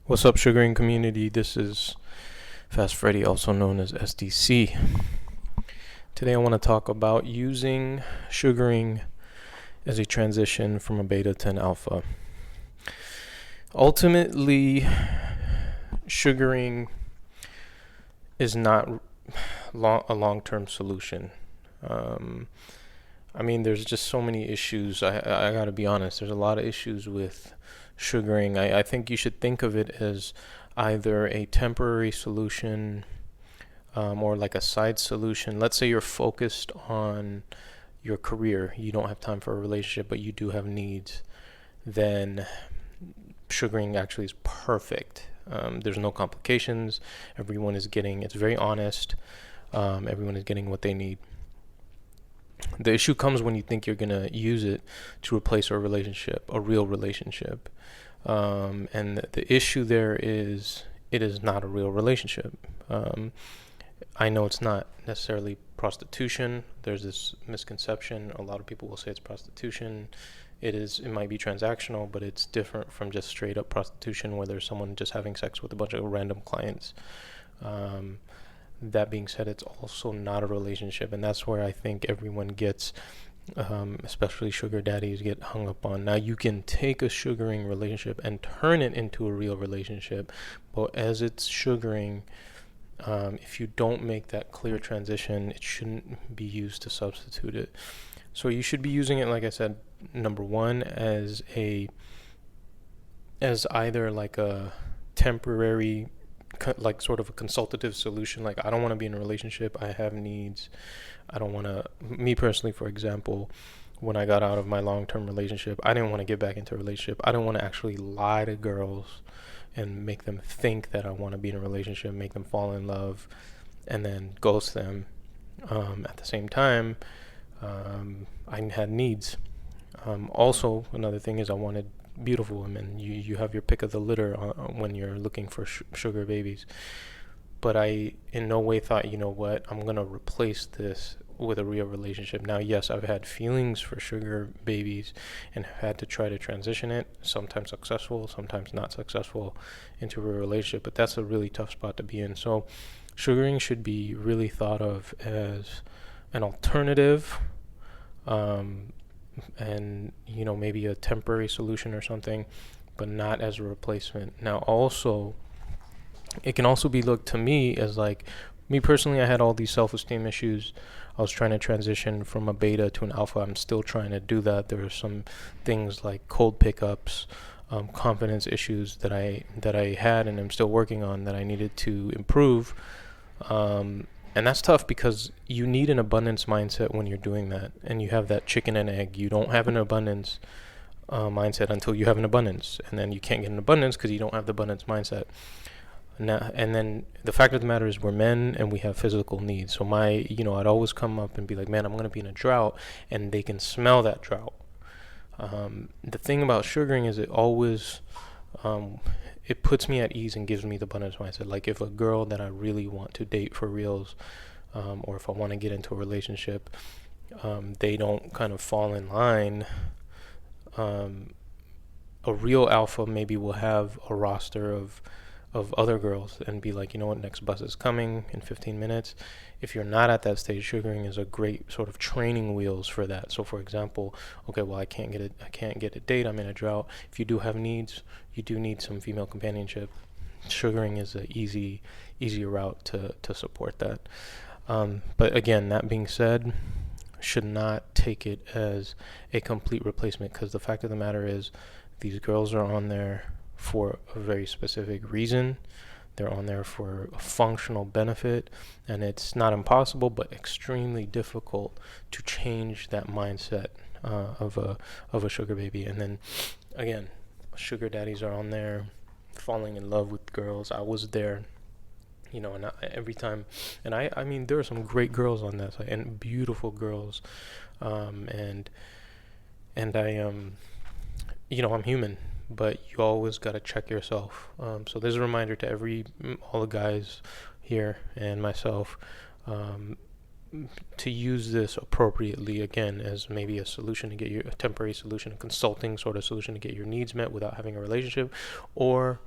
What's up, sugaring community? This is Fast Freddy, also known as SDC. Today I want to talk about using sugaring as a transition from a beta to an alpha. Ultimately, sugaring is not a long-term solution. There's just so many issues. I gotta be honest. There's a lot of issues with sugaring. I think you should think of it as either a temporary solution or like a side solution. Let's say you're focused on your career. You don't have time for a relationship, but you do have needs. Then sugaring actually is perfect. There's no complications. It's very honest. Everyone is getting what they need. The issue comes when you think you're going to use it to replace a real relationship. And the issue there is it is not a real relationship. I know it's not necessarily prostitution. There's this misconception. A lot of people will say it's prostitution. It might be transactional, but it's different from just straight up prostitution where there's someone just having sex with a bunch of random clients. That being said, it's also not a relationship, and that's where I think everyone gets, especially sugar daddies, get hung up on. Now, you can take a sugaring relationship and turn it into a real relationship, but as it's sugaring, if you don't make that clear transition, it shouldn't be used to substitute it. So you should be using it, like I said, number one, as either like a temporary, like sort of a consultative solution. Like, I don't want to be in a relationship. I have needs. I don't want to, me personally, for example, when I got out of my long-term relationship, I didn't want to get back into a relationship. I don't want to actually lie to girls and make them think that I want to be in a relationship, make them fall in love, and then ghost them. At the same time, I had needs. Also, another thing is I wanted beautiful women. You have your pick of the litter when you're looking for sugar babies. But I in no way thought, you know what, I'm going to replace this with a real relationship. Now, yes, I've had feelings for sugar babies and had to try to transition it, sometimes successful, sometimes not successful, into a real relationship. But that's a really tough spot to be in. So sugaring should be really thought of as an alternative, and maybe a temporary solution or something, but not as a replacement. Now, also, it can also be looked to me as like, me personally, I had all these self-esteem issues. I was trying to transition from a beta to an alpha. I'm still trying to do that. There are some things like cold pickups, confidence issues that I had and I'm still working on that I needed to improve. And that's tough because you need an abundance mindset when you're doing that. And you have that chicken and egg. You don't have an abundance mindset until you have an abundance. And then you can't get an abundance because you don't have the abundance mindset. Now, and then the fact of the matter is we're men and we have physical needs. So I'd always come up and be like, man, I'm going to be in a drought. And they can smell that drought. The thing about sugaring is it always... it puts me at ease and gives me the abundance mindset. Like, if a girl that I really want to date for reals, or if I want to get into a relationship, they don't kind of fall in line. A real alpha maybe will have a roster of other girls and be like, you know what, next bus is coming in 15 minutes. If you're not at that stage, sugaring is a great sort of training wheels for that. So for example, okay, well, I can't get a date, I'm in a drought. If you do have needs, you do need some female companionship. Sugaring is an easier route to support that. But again, that being said, should not take it as a complete replacement, because the fact of the matter is these girls are on there for a very specific reason. They're on there for a functional benefit, and it's not impossible but extremely difficult to change that mindset of a sugar baby. And then again, sugar daddies are on there falling in love with girls. I was there, and every time, and I mean there are some great girls on that side and beautiful girls, and I I'm human, but you always got to check yourself. So there's a reminder to all the guys here and myself, to use this appropriately, again, as maybe a solution to get a temporary solution, a consulting sort of solution to get your needs met without having a relationship, or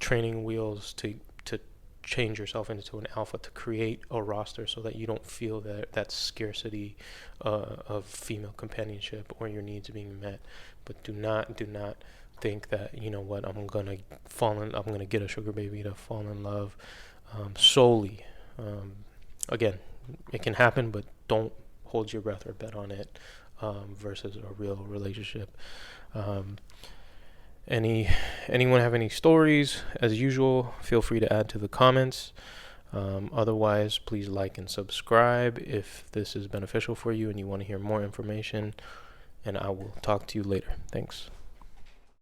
training wheels to change yourself into an alpha, to create a roster so that you don't feel that scarcity of female companionship or your needs being met. But do not think that, you know what, I'm gonna get a sugar baby to fall in love solely. Again, it can happen, but don't hold your breath or bet on it versus a real relationship. Anyone have any stories? As usual, feel free to add to the comments. Otherwise, please like and subscribe if this is beneficial for you and you want to hear more information. And I will talk to you later. Thanks.